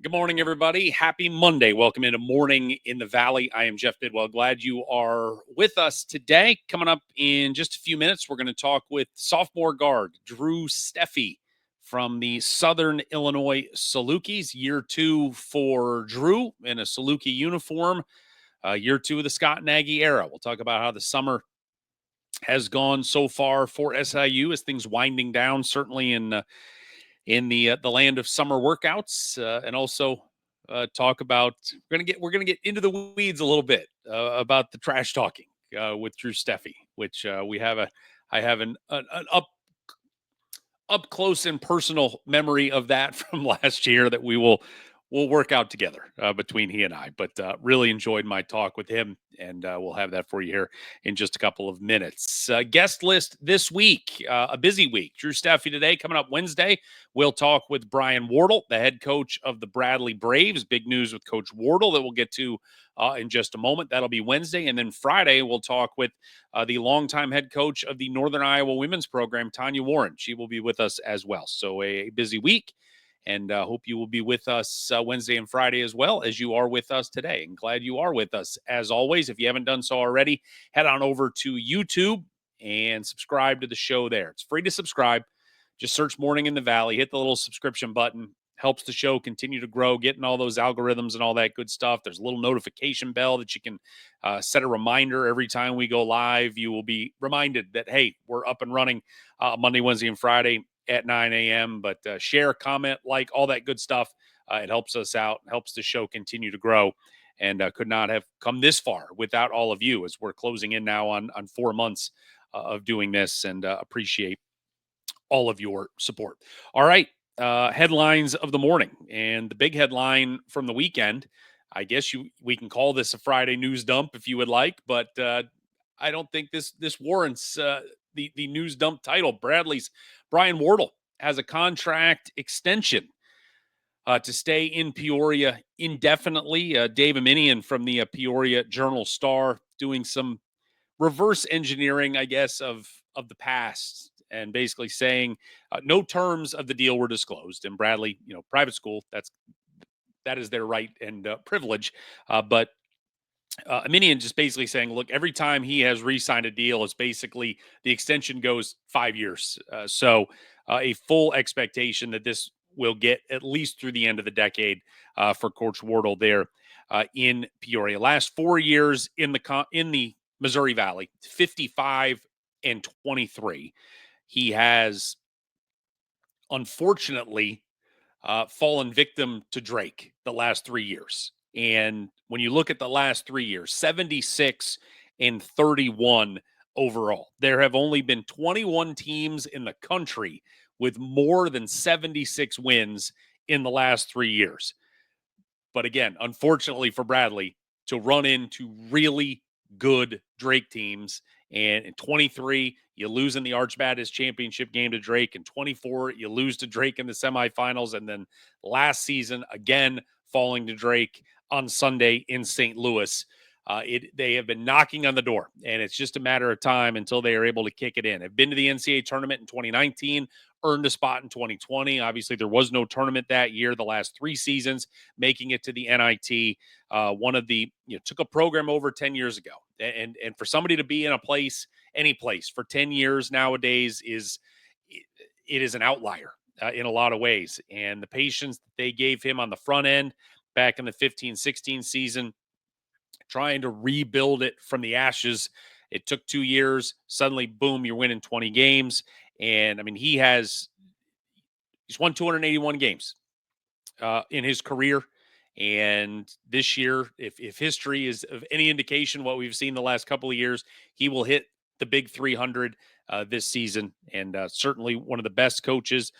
Good morning, everybody. Happy Monday. Welcome into Morning in the Valley. I am Jeff Bidwell. Glad you are with us today. Coming up in just a few minutes, we're going to talk with sophomore guard Drew Steffe from the Southern Illinois Salukis. Year 2 for Drew in a Saluki uniform. Year 2 of the Scott Nagy era. We'll talk about how the summer has gone so far for SIU as things winding down, certainly in the land of summer workouts, and also talk about we're gonna get into the weeds a little bit about the trash talking with Drew Steffe, which I have an up close and personal memory of that from last year that we'll work out together between he and I. But really enjoyed my talk with him, and we'll have that for you here in just a couple of minutes. Guest list this week, a busy week. Drew Steffe today. Coming up Wednesday, we'll talk with Brian Wardle, the head coach of the Bradley Braves. Big news with Coach Wardle that we'll get to in just a moment. That'll be Wednesday. And then Friday, we'll talk with the longtime head coach of the Northern Iowa women's program, Tanya Warren. She will be with us as well. So a busy week. And hope you will be with us Wednesday and Friday as well as you are with us today. And glad you are with us as always. If you haven't done so already, head on over to YouTube and subscribe to the show there. It's free to subscribe. Just search Morning in the Valley. Hit the little subscription button. Helps the show continue to grow, getting all those algorithms and all that good stuff. There's a little notification bell that you can set a reminder every time we go live. You will be reminded that, hey, we're up and running Monday, Wednesday, and Friday at 9 a.m. But share, comment, like, all that good stuff. It helps us out, helps the show continue to grow, and could not have come this far without all of you as we're closing in now on 4 months of doing this, and appreciate all of your support. All right, headlines of the morning, and the big headline from the weekend, I guess we can call this a Friday news dump if you would like, but I don't think this warrants the news dump title. Brian Wardle has a contract extension to stay in Peoria indefinitely. Dave Aminian from the Peoria Journal-Star doing some reverse engineering, I guess, of the past, and basically saying no terms of the deal were disclosed. And Bradley, private school, that is their right and privilege. But Aminian just basically saying, look, every time he has re-signed a deal, it's basically the extension goes 5 years. So a full expectation that this will get at least through the end of the decade for Coach Wardle there in Peoria. Last 4 years in the Missouri Valley, 55-23. He has unfortunately fallen victim to Drake the last 3 years. And when you look at the last 3 years, 76-31 overall. There have only been 21 teams in the country with more than 76 wins in the last 3 years. But again, unfortunately for Bradley, to run into really good Drake teams. And in 23, you lose in the Arch Madness championship game to Drake. In 24, you lose to Drake in the semifinals. And then last season, again, falling to Drake on Sunday in St. Louis. They have been knocking on the door, and it's just a matter of time until they are able to kick it in. Have been to the NCAA tournament in 2019, earned a spot in 2020. Obviously, there was no tournament that year. The last 3 seasons, making it to the NIT. Took a program over 10 years ago, and for somebody to be in any place for 10 years nowadays is an outlier in a lot of ways. And the patience that they gave him on the front end back in the 15-16 season, trying to rebuild it from the ashes. It took 2 years. Suddenly, boom, you're winning 20 games. And I mean, he's won 281 games in his career. And this year, if history is of any indication, what we've seen the last couple of years, he will hit the big 300 this season. And certainly one of the best coaches,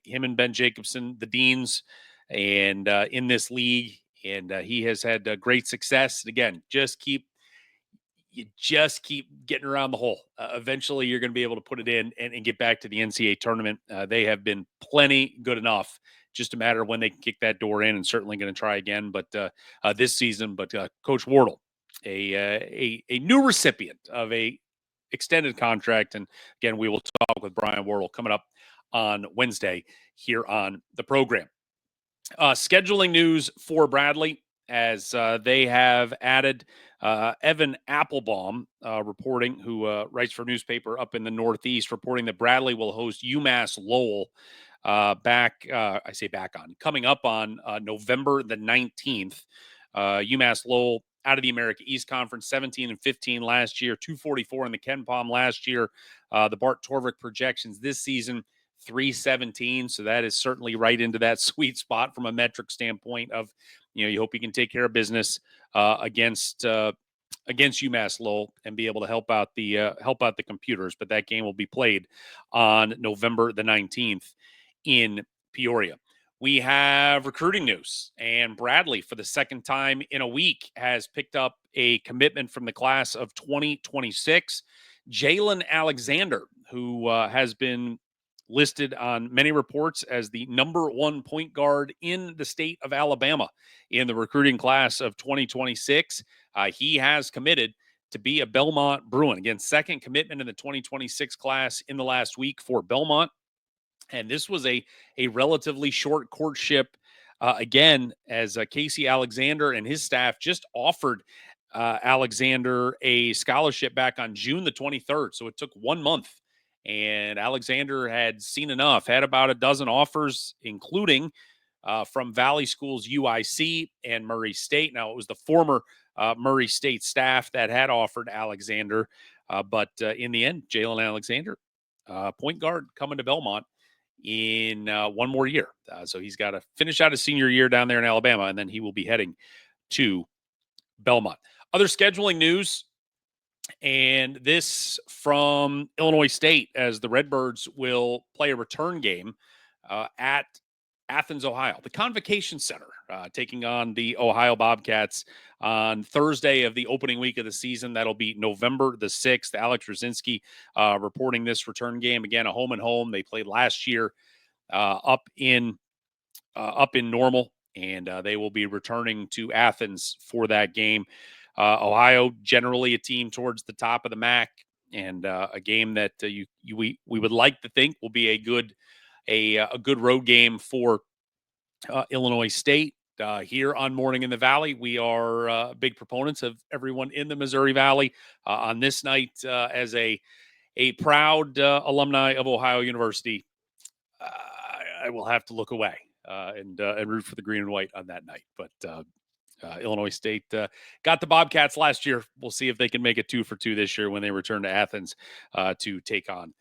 him and Ben Jacobson, the deans, and in this league. And he has had great success. And again, you just keep getting around the hole. Eventually, you're going to be able to put it in and get back to the NCAA tournament. They have been plenty good enough. Just a matter of when they can kick that door in, and certainly going to try again. But this season, Coach Wardle, a new recipient of a extended contract, and again, we will talk with Brian Wardle coming up on Wednesday here on the program. Scheduling news for Bradley as they have added Evan Applebaum reporting, who writes for a newspaper up in the Northeast, reporting that Bradley will host UMass Lowell coming up on November the 19th. UMass Lowell out of the America East Conference, 17-15 last year, 244 in the Ken Palm last year. The Bart Torvik projections this season, 317. So that is certainly right into that sweet spot from a metric standpoint of, you hope you can take care of business against UMass Lowell and be able to help out the computers. But that game will be played on November the 19th in Peoria. We have recruiting news, and Bradley, for the second time in a week, has picked up a commitment from the class of 2026. Jalen Alexander, who has been listed on many reports as the number one point guard in the state of Alabama in the recruiting class of 2026. He has committed to be a Belmont Bruin. Again, second commitment in the 2026 class in the last week for Belmont. And this was a relatively short courtship, again, as Casey Alexander and his staff just offered Alexander a scholarship back on June the 23rd. So it took 1 month. And Alexander had seen enough, had about a dozen offers, including from Valley Schools UIC and Murray State. Now, it was the former Murray State staff that had offered Alexander. But in the end, Jalen Alexander, point guard, coming to Belmont in 1 more year. So he's got to finish out his senior year down there in Alabama, and then he will be heading to Belmont. Other scheduling news, and this from Illinois State, as the Redbirds will play a return game at Athens, Ohio, the Convocation Center, taking on the Ohio Bobcats on Thursday of the opening week of the season. That'll be November the 6th. Alex Rosinski reporting this return game. Again, a home and home. They played last year up in Normal, and they will be returning to Athens for that game. Ohio, generally a team towards the top of the MAC, and a game that we would like to think will be a good road game for Illinois State. Here on Morning in the Valley, we are big proponents of everyone in the Missouri Valley on this night as a proud alumni of Ohio University. I will have to look away and root for the green and white on that night. But Illinois State got the Bobcats last year. We'll see if they can make it 2 for 2 this year when they return to Athens to take on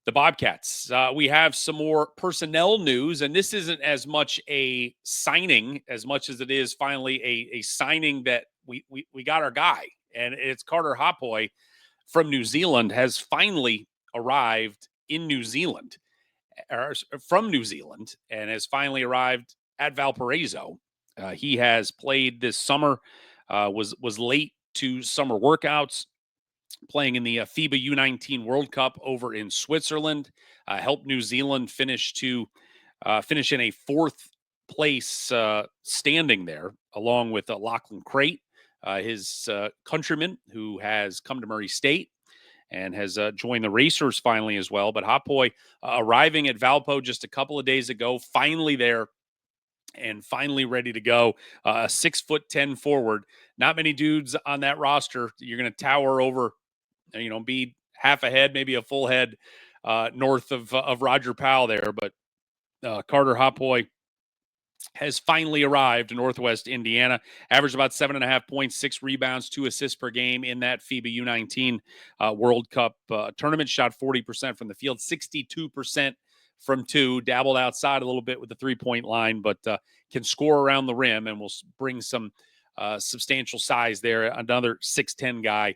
the Bobcats. We have some more personnel news, and this isn't as much a signing as much as it is finally a signing that we got our guy, and it's Carter Hoppoy from New Zealand has finally arrived in New Zealand, or from New Zealand, and has finally arrived at Valparaiso. He has played this summer, was late to summer workouts, playing in the FIBA U19 World Cup over in Switzerland, helped New Zealand finish in a 4th place standing there, along with Lachlan Crate, his countryman, who has come to Murray State and has joined the Racers finally as well. But Hoppoy arriving at Valpo just a couple of days ago, finally there and finally ready to go. 6'10" forward. Not many dudes on that roster. You're going to tower over, be half a head, maybe a full head north of Roger Powell there. But Carter Hoppoy has finally arrived in Northwest Indiana. Averaged about 7.5 points, 6 rebounds, 2 assists per game in that FIBA U19 World Cup tournament. Shot 40% from the field, 62% from 2. Dabbled outside a little bit with the 3-point line, but can score around the rim and will bring some substantial size there. Another 6'10" guy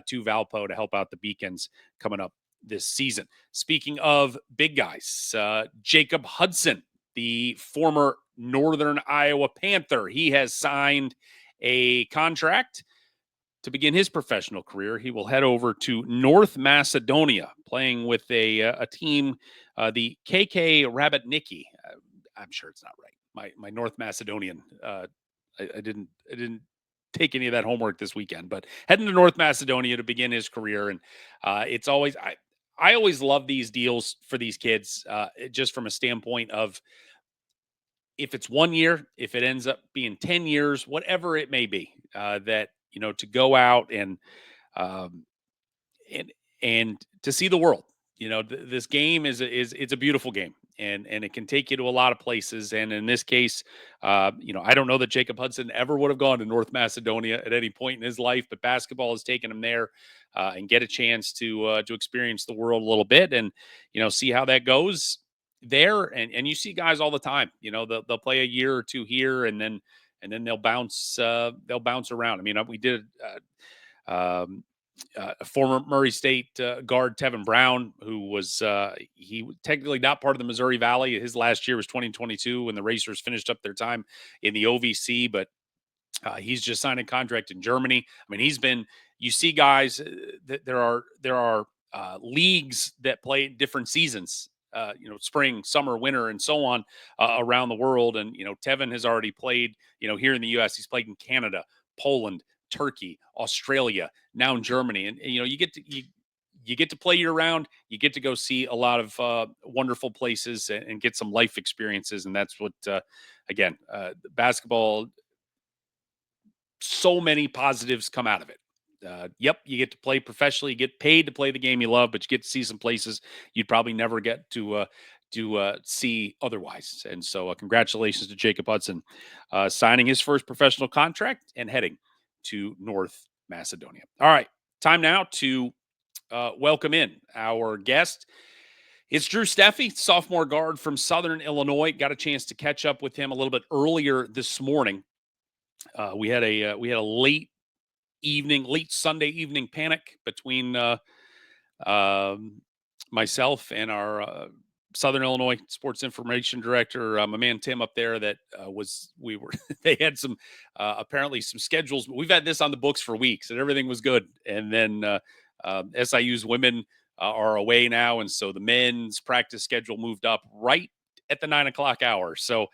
to Valpo to help out the Beacons coming up this season. Speaking of big guys, Jacob Hudson, the former Northern Iowa Panther, he has signed a contract to begin his professional career. He will head over to North Macedonia, playing with a team, the KK Rabotniki. I'm sure it's not right. My North Macedonian. I didn't take any of that homework this weekend, but heading to North Macedonia to begin his career, and it's always I always love these deals for these kids, just from a standpoint of if it's 1 year, if it ends up being 10 years, whatever it may be, that, to go out um, and to see the world. This game it's a beautiful game, and it can take you to a lot of places. And in this case, I don't know that Jacob Hudson ever would have gone to North Macedonia at any point in his life, but basketball has taken him there, and get a chance to experience the world a little bit, and see how that goes there. And you see guys all the time. They'll play a year or two here, and then they'll bounce around. I mean, we did. Former Murray State guard Tevin Brown, who was he technically not part of the Missouri Valley. His last year was 2022 when the Racers finished up their time in the OVC, but he's just signed a contract in Germany. I mean, you see guys that there are leagues that play different seasons, spring, summer, winter, and so on, around the world. And, Tevin has already played, here in the U.S. He's played in Canada, Poland, Turkey, Australia, now in Germany. And, you get to play year round. You get to go see a lot of wonderful places and get some life experiences. And that's what, again, basketball, so many positives come out of it. Yep, you get to play professionally, you get paid to play the game you love, but you get to see some places you'd probably never get to see otherwise. And so, congratulations to Jacob Hudson, signing his first professional contract and heading to North Macedonia. All right, time now to welcome in our guest. It's Drew Steffe, sophomore guard from Southern Illinois. Got a chance to catch up with him a little bit earlier this morning. We had a late Sunday evening panic between myself and our Southern Illinois sports information director, my man Tim up there. That they had some apparently some schedules. We've had this on the books for weeks, and everything was good. And then SIU's women are away now, and so the men's practice schedule moved up right at the 9:00 hour. So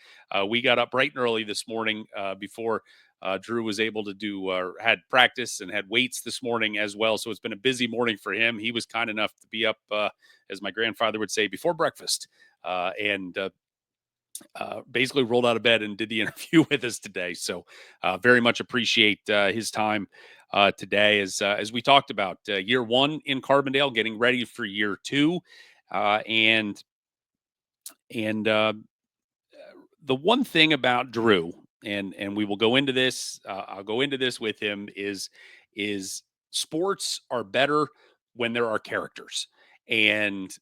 we got up bright and early this morning before Drew was able to had practice and had weights this morning as well. So it's been a busy morning for him. He was kind enough to be up, as my grandfather would say, before breakfast, and basically rolled out of bed and did the interview with us today. So very much appreciate his time today as we talked about year one in Carbondale, getting ready for year two, and the one thing about Drew, and we will go into this, I'll go into this with him, is sports are better when there are characters. And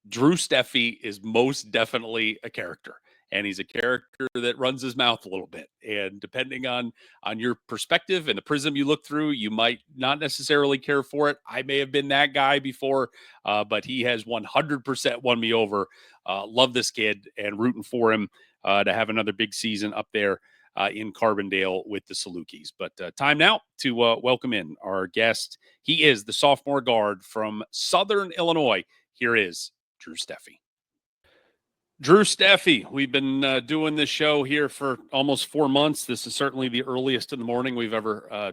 Drew Steffe is most definitely a character. And he's a character that runs his mouth a little bit. And depending on your perspective and the prism you look through, you might not necessarily care for it. I may have been that guy before, but he has 100% won me over. Love this kid and rooting for him to have another big season up there in Carbondale with the Salukis. But time now to welcome in our guest. He is the sophomore guard from Southern Illinois. Here is Drew Steffe. Drew Steffe, we've been doing this show here for almost 4 months. This is certainly the earliest in the morning we've ever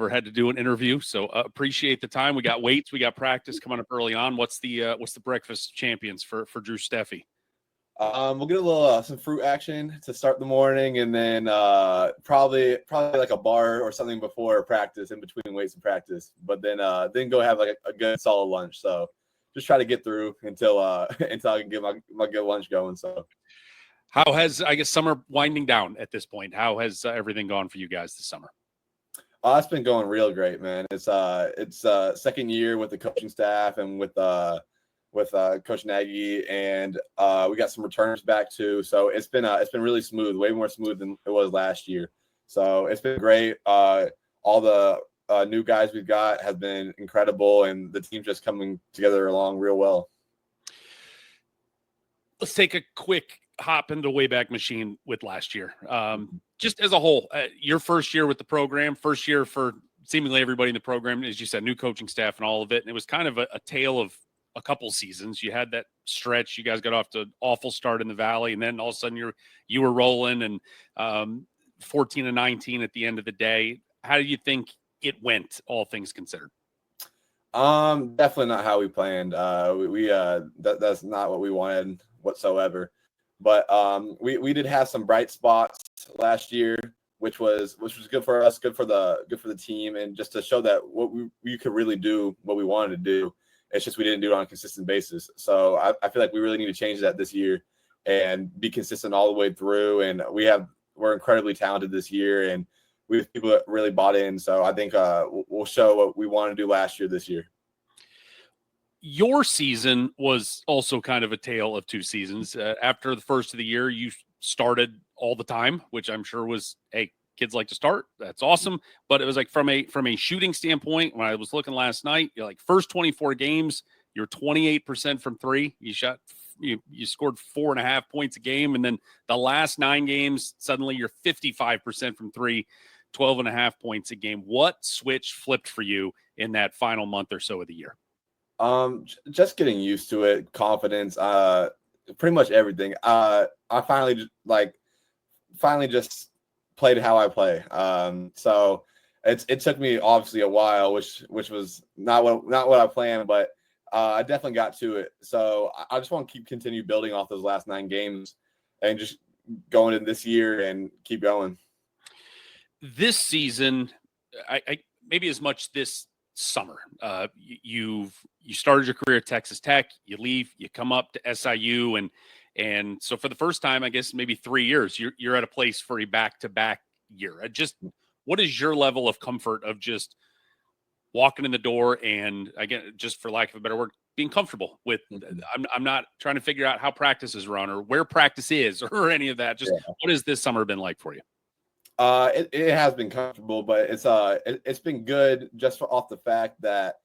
had to do an interview. So appreciate the time. We got weights, we got practice coming up early on. What's the breakfast champions for Drew Steffe? We'll get a little some fruit action to start the morning, and then probably like a bar or something before practice, in between weights and practice. But then go have like a good solid lunch. So just try to get through until I can get my good lunch going. So how has, I guess, summer winding down at this point? How has everything gone for you guys this summer? It's been going real great, man. It's second year with the coaching staff and with Coach Nagy, and we got some returners back too. So it's been really smooth, way more smooth than it was last year. So it's been great. All the new guys we've got have been incredible, and the team's just coming together along real well. Let's take a quick hop into the Wayback Machine with last year. Just as a whole, your first year with the program, first year for seemingly everybody in the program, as you said, new coaching staff and all of it. And it was kind of a tale of a couple seasons. You had that stretch. You guys got off to an awful start in the Valley, and then all of a sudden you were rolling, and 14-19 at the end of the day. How do you think it went, all things considered? Definitely not how we planned. That's not what we wanted whatsoever. But we did have some bright spots last year, which was good for us, good for the team, and just to show that what we could really do what we wanted to do. It's just we didn't do it on a consistent basis. So I feel like we really need to change that this year and be consistent all the way through. And we're incredibly talented this year, and we have people that really bought in. So I think we'll show what we wanted to do last year this year. Your season was also kind of a tale of two seasons. After the first of the year, you started all the time, which I'm sure was, hey, kids like to start. That's awesome. But it was like from a shooting standpoint, when I was looking last night, you're like first 24 games, you're 28% from three. You scored 4.5 points a game. And then the last 9 games, suddenly you're 55% from three, 12.5 points a game. What switch flipped for you in that final month or so of the year? Just getting used to it, confidence, pretty much everything. I finally just played how I play. So it took me obviously a while, which was not what I planned, but I definitely got to it. So I just want to continue building off those last 9 games and just going in this year and keep going. This season, I maybe as much this summer. You started your career at Texas Tech, you leave, you come up to SIU, and so for the first time, I guess maybe 3 years, you're at a place for a back-to-back year. Just what is your level of comfort of just walking in the door and, again, just for lack of a better word, being comfortable with? I'm not trying to figure out how practices run or where practice is or any of that. Just what has this summer been like for you? It has been comfortable, but it's been good just off the fact that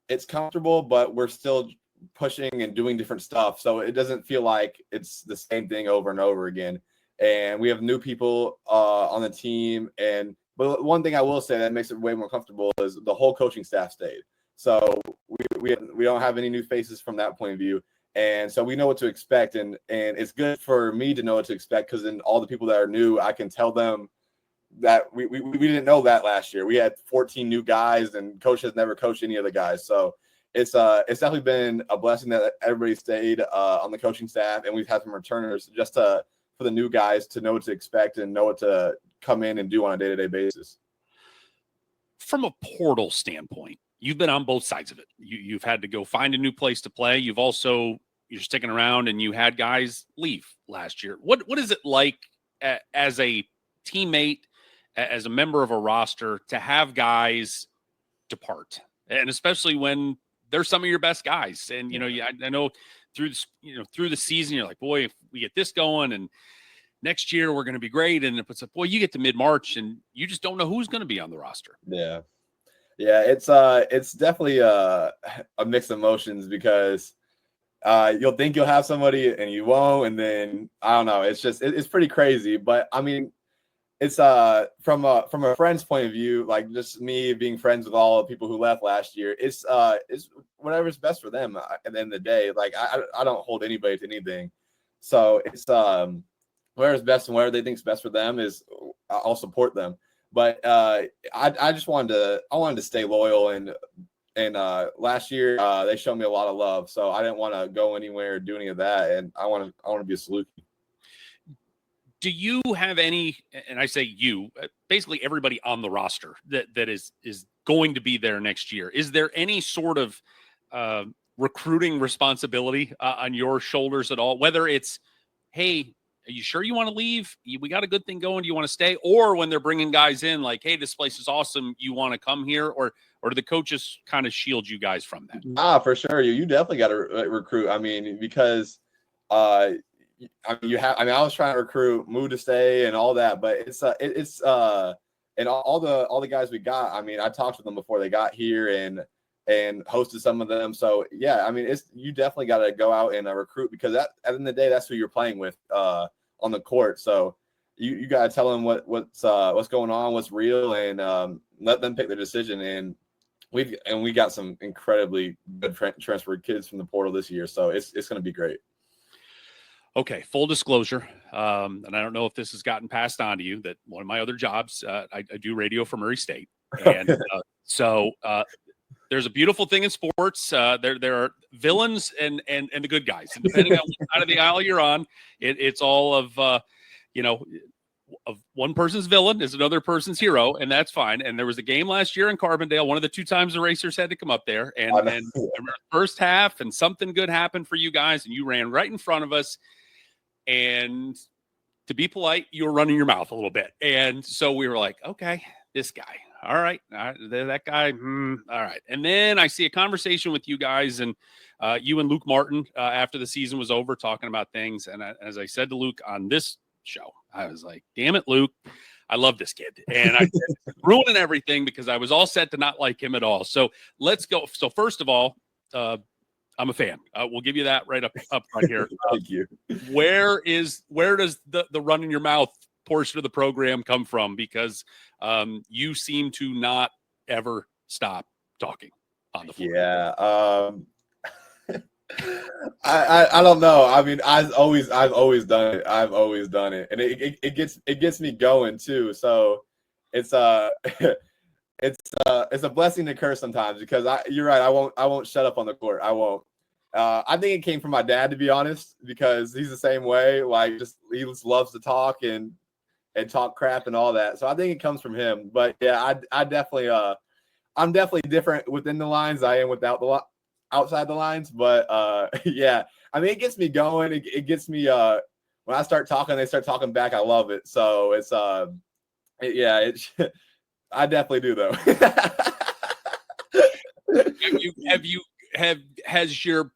it's comfortable, but we're still pushing and doing different stuff. So it doesn't feel like it's the same thing over and over again. And we have new people on the team. But one thing I will say that makes it way more comfortable is the whole coaching staff stayed. So we don't have any new faces from that point of view. And so we know what to expect, and it's good for me to know what to expect, because then all the people that are new, I can tell them that we didn't know that last year. We had 14 new guys, and coach has never coached any of the guys. So it's definitely been a blessing that everybody stayed on the coaching staff, and we've had some returners just for the new guys to know what to expect and know what to come in and do on a day-to-day basis. From a portal standpoint, you've been on both sides of it. You've had to go find a new place to play. You're sticking around, and you had guys leave last year. What is it like as a teammate, as a member of a roster, to have guys depart, and especially when they're some of your best guys? And I know through the season, you're like, boy, if we get this going, and next year we're going to be great. And it's like, boy, you get to mid-March and you just don't know who's going to be on the roster. Yeah, it's definitely a mixed emotions, because you'll think you'll have somebody and you won't, and then I don't know. It's pretty crazy. But I mean, it's from a friend's point of view, like just me being friends with all the people who left last year. It's whatever's best for them at the end of the day. Like I don't hold anybody to anything, so it's whatever's best and whatever they think's best for them is I'll support them. But I just wanted to stay loyal, and last year they showed me a lot of love, so I didn't want to go anywhere or do any of that, and I want to be a Saluki. Do you have any, and I say you, basically everybody on the roster that is going to be there next year, is there any sort of recruiting responsibility on your shoulders at all? Whether it's, hey, are you sure you want to leave? We got a good thing going. Do you want to stay? Or when they're bringing guys in, like, hey, this place is awesome, you want to come here? Or do the coaches kind of shield you guys from that? For sure. You definitely got to recruit. I mean, because I was trying to recruit, move to stay and all that, but and all the guys we got, I mean, I talked to them before they got here and hosted some of them. So yeah, I mean, you definitely got to go out and recruit, because at the end of the day, that's who you're playing with on the court. So you got to tell them what's going on, what's real, and let them pick their decision. And we got some incredibly good transferred kids from the portal this year, so it's going to be great. Okay, full disclosure, and I don't know if this has gotten passed on to you, that one of my other jobs, I do radio for Murray State, and so there's a beautiful thing in sports. There are villains and the good guys. And depending on what side of the aisle you're on, it's all of of one person's villain is another person's hero, and that's fine. And there was a game last year in Carbondale, one of the 2 times the racers had to come up there, and I remember the first half, and something good happened for you guys, and you ran right in front of us. And to be polite, you were running your mouth a little bit, and so we were like, okay, this guy. All right, that guy. All right. And then I see a conversation with you guys and you and Luke Martin after the season was over talking about things. And as I said to Luke on this show, I was like, damn it, Luke, I love this kid. And I said, ruining everything because I was all set to not like him at all. So let's go. So first of all, I'm a fan. We'll give you that right up front here. Thank you. Where does the run in your mouth portion of the program come from? Because you seem to not ever stop talking on the floor. Yeah. I don't know. I mean, I've always done it. I've always done it, and it gets me going too. So it's it's a blessing to curse sometimes because you're right. I won't shut up on the court. I won't. I think it came from my dad, to be honest, because he's the same way. Like, he just loves to talk and talk crap and all that. So I think it comes from him. But yeah, I definitely I'm definitely different within the lines I am outside the lines. But yeah, I mean, it gets me going. It gets me when I start talking, they start talking back. I love it. So it's I definitely do though. Has your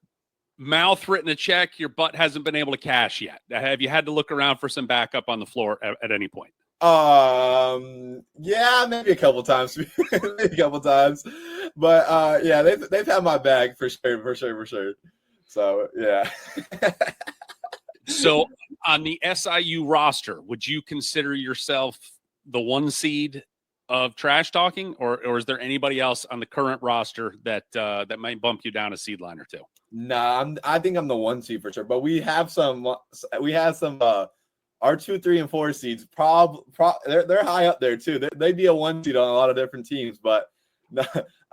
mouth written a check your butt hasn't been able to cash yet? Have you had to look around for some backup on the floor at any point? Yeah, maybe a couple times. But yeah, they've had my bag for sure. So yeah. So on the SIU roster, would you consider yourself the 1 seed of trash talking, or is there anybody else on the current roster that might bump you down a seed line or 2? Nah, I think I'm the 1 seed for sure. But we have some our 2, 3, and 4 seeds. They're high up there too. They'd be a 1 seed on a lot of different teams. But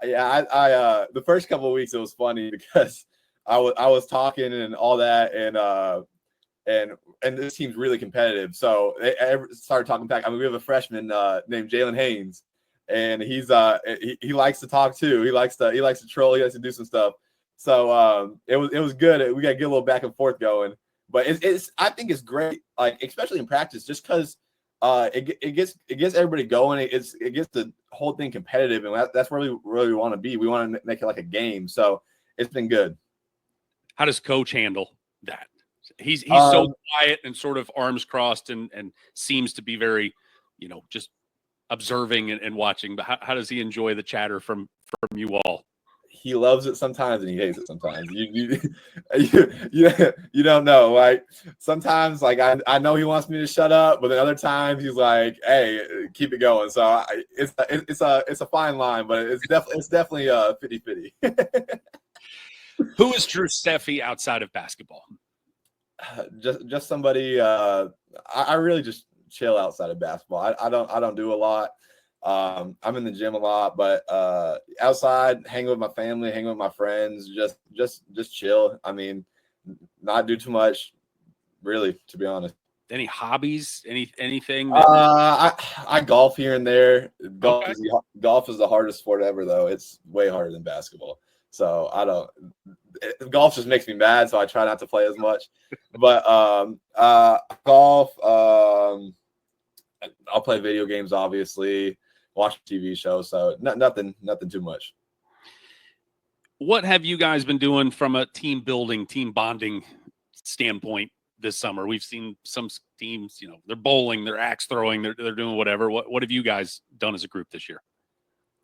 yeah, I the first couple of weeks it was funny because I was talking and all that, and this team's really competitive. So they started talking back. I mean, we have a freshman named Jalen Haynes, and he likes to talk too. He likes to troll. He likes to do some stuff. So it was good. We got to get a little back and forth going. But I think it's great, like especially in practice, just because it gets everybody going. It gets the whole thing competitive, and that's where we really want to be. We want to make it like a game. So it's been good. How does Coach handle that? He's so quiet and sort of arms crossed and seems to be very, just observing and watching. But how does he enjoy the chatter from you all? He loves it sometimes and he hates it sometimes. You don't know. Like sometimes, like I know he wants me to shut up, but then other times he's like, "Hey, keep it going." So it's a fine line, but it's definitely 50-50. Who is Drew Steffe outside of basketball? Just somebody. I really just chill outside of basketball. I don't do a lot. I'm in the gym a lot, but outside, hanging with my family, hanging with my friends, just chill. I mean, not do too much, really, to be honest. Any hobbies? Anything? I golf here and there. Golf Okay. Golf is the hardest sport ever, though. It's way harder than basketball. So golf just makes me mad, so I try not to play as much. But golf, I'll play video games, obviously, watch TV shows. So nothing too much. What have you guys been doing from a team building, team bonding standpoint this summer? We've seen some teams, they're bowling, they're axe throwing, they're doing whatever. What have you guys done as a group this year?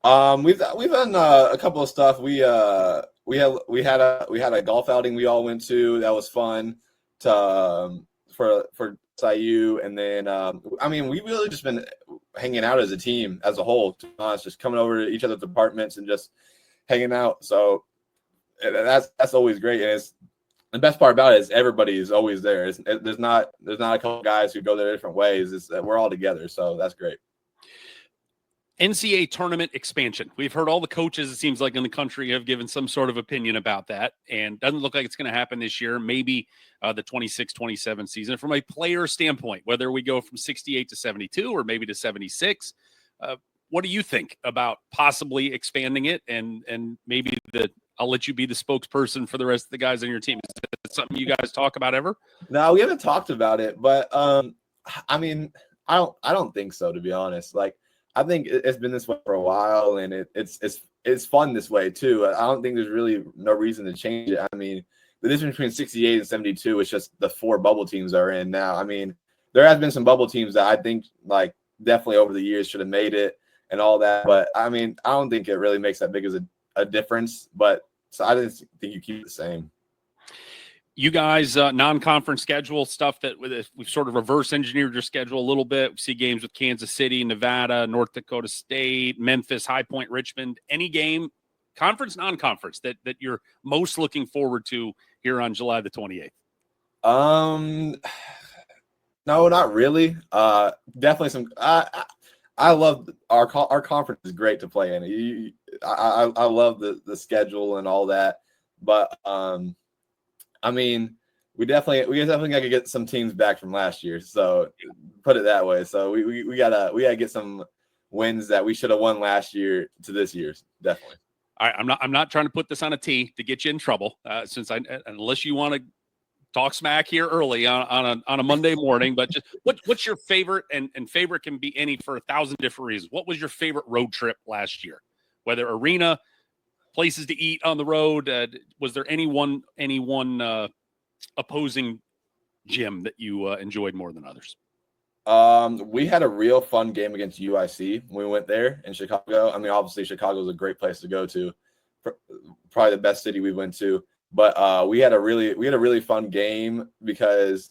We've done a couple of stuff. We had a golf outing we all went to. That was fun for SIU, and then I mean, we've really just been hanging out as a team as a whole. To be honest, just coming over to each other's apartments and just hanging out. So that's always great. And it's the best part about it is everybody is always there. There's not a couple guys who go their different ways. We're all together, so that's great. NCAA tournament expansion. We've heard all the coaches, it seems like, in the country have given some sort of opinion about that, and doesn't look like it's going to happen this year. Maybe the 26-27 season. From a player standpoint, whether we go from 68 to 72 or maybe to 76, what do you think about possibly expanding it? And maybe I'll let you be the spokesperson for the rest of the guys on your team. Is that something you guys talk about ever? No, we haven't talked about it, but I mean, I don't think so, to be honest. Like, I think it's been this way for a while, and it's fun this way too. I don't think there's really no reason to change it. I mean, the difference between 68 and 72 is just the 4 bubble teams are in now. I mean, there has been some bubble teams that I think like definitely over the years should have made it and all that, but I mean, I don't think it really makes that big as a difference. But so I just think you keep it the same. You guys, non-conference schedule stuff that we've sort of reverse engineered your schedule a little bit. We see games with Kansas City, Nevada, North Dakota State, Memphis, High Point, Richmond. Any game, conference, non-conference, that you're most looking forward to here on July the 28th? No, not really. Definitely some. I love our conference is great to play in. I love the schedule and all that, but I mean, we definitely got to get some teams back from last year. So put it that way. So we gotta get some wins that we should have won last year to this year's, definitely. All right, I'm not trying to put this on a tee to get you in trouble, since unless you want to talk smack here early on a Monday morning. But just what's your favorite, and favorite can be any for 1,000 different reasons. What was your favorite road trip last year? Whether arena, places to eat on the road, was there any one opposing gym that you enjoyed more than others? We had a real fun game against UIC when we went there in Chicago. I mean, obviously Chicago is a great place to go to, probably the best city we went to. But we had a really fun game because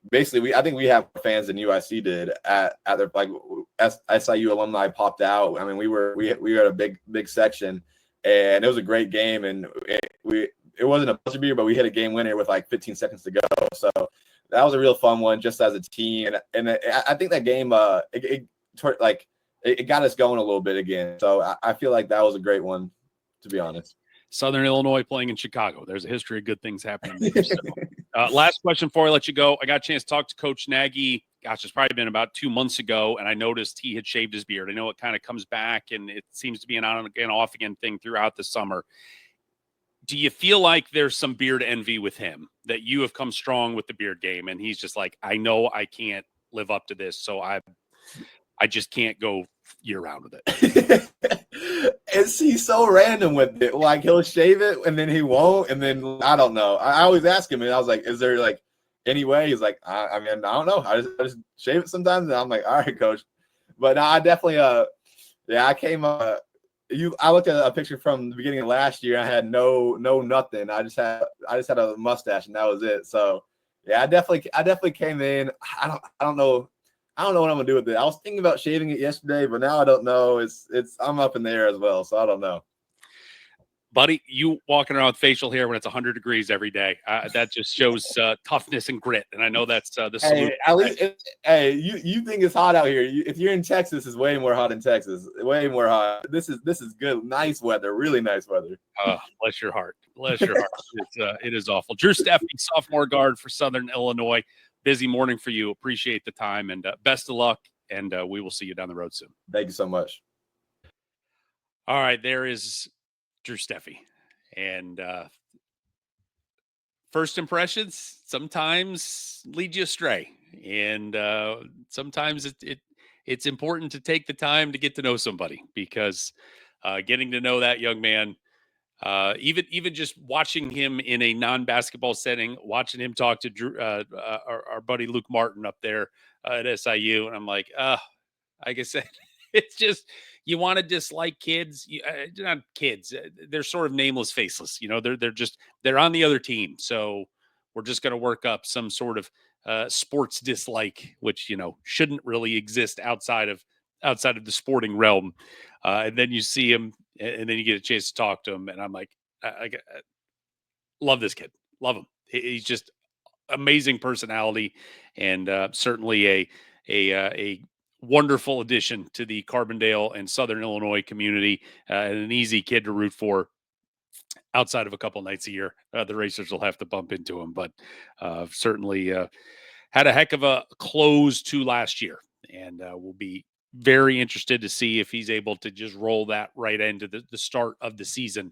basically I think we have fans than UIC did at their, like, SIU alumni popped out. I mean, we had a big section, and it was a great game, and it wasn't a buzzer beater, but we hit a game winner with like 15 seconds to go. So that was a real fun one, just as a team. And I think that game, it got us going a little bit again. So I feel like that was a great one, to be honest. Southern Illinois playing in Chicago. There's a history of good things happening there. So, last question before I let you go. I got a chance to talk to Coach Nagy. Gosh, it's probably been about 2 months ago, and I noticed he had shaved his beard. I know it kind of comes back, and it seems to be an on again, off again thing throughout the summer. Do you feel like there's some beard envy with him, that you have come strong with the beard game, and he's just like, I know I can't live up to this, so I just can't go year round with it? He's so random with it. Like, he'll shave it and then he won't, and then I don't know. I always ask him, and I was like, "Is there like any way?" He's like, "I mean, I don't know. I just shave it sometimes." And I'm like, "All right, coach." But no, I definitely I came I looked at a picture from the beginning of last year. I had no nothing. I just had a mustache, and that was it. So yeah, I definitely came in. I don't know what I'm gonna do with it. I was thinking about shaving it yesterday, but now I don't know. I'm up in the air as well, so I don't know. Buddy, you walking around with facial hair when it's 100 degrees every day, that just shows toughness and grit. And I know that's the salute. At least, you think it's hot out here. If you're in Texas, it's way more hot in Texas. Way more hot. This is good. Nice weather. Really nice weather. Bless your heart. Bless your heart. It is awful. Drew Steffe, sophomore guard for Southern Illinois. Busy morning for you. Appreciate the time, and best of luck. And we will see you down the road soon. Thank you so much. All right, there is Drew Steffe. And first impressions sometimes lead you astray. And sometimes it's important to take the time to get to know somebody, because getting to know that young man, even just watching him in a non-basketball setting, watching him talk to Drew, our buddy Luke Martin up there at SIU, and I'm like, like I said, it's just, you want to dislike kids. Not kids. They're sort of nameless, faceless. They're on the other team. So we're just going to work up some sort of sports dislike, which shouldn't really exist outside of the sporting realm. And then you see him, and then you get a chance to talk to him, and I'm like, I love this kid. Love him. He's just amazing personality, and certainly a wonderful addition to the Carbondale and Southern Illinois community, and an easy kid to root for. Outside of a couple nights a year, the Racers will have to bump into him, but certainly had a heck of a close to last year, and we'll be very interested to see if he's able to just roll that right into the start of the season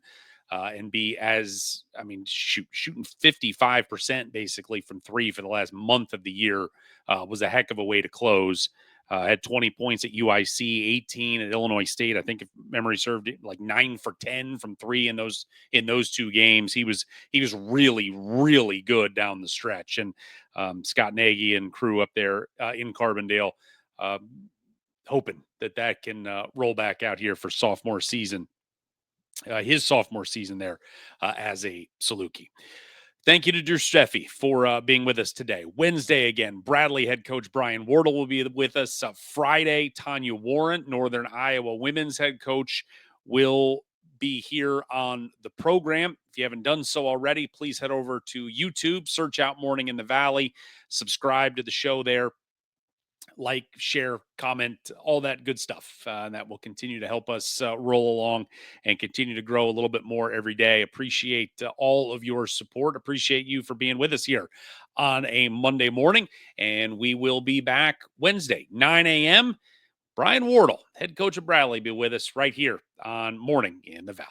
and be shooting 55% basically from three for the last month of the year was a heck of a way to close. Had 20 points at UIC, 18 at Illinois State. I think if memory served, like 9 for 10 from three in those 2 games. He was really, really good down the stretch. And Scott Nagy and crew up there in Carbondale, hoping that can roll back out here for sophomore season. His sophomore season there as a Saluki. Thank you to Drew Steffe for being with us today. Wednesday, again, Bradley head coach Brian Wardle will be with us. Friday, Tanya Warren, Northern Iowa women's head coach, will be here on the program. If you haven't done so already, please head over to YouTube, search out Morning in the Valley, subscribe to the show there. Like, share, comment, all that good stuff. And that will continue to help us roll along and continue to grow a little bit more every day. Appreciate all of your support. Appreciate you for being with us here on a Monday morning. And we will be back Wednesday, 9 a.m. Brian Wardle, head coach of Bradley, be with us right here on Morning in the Valley.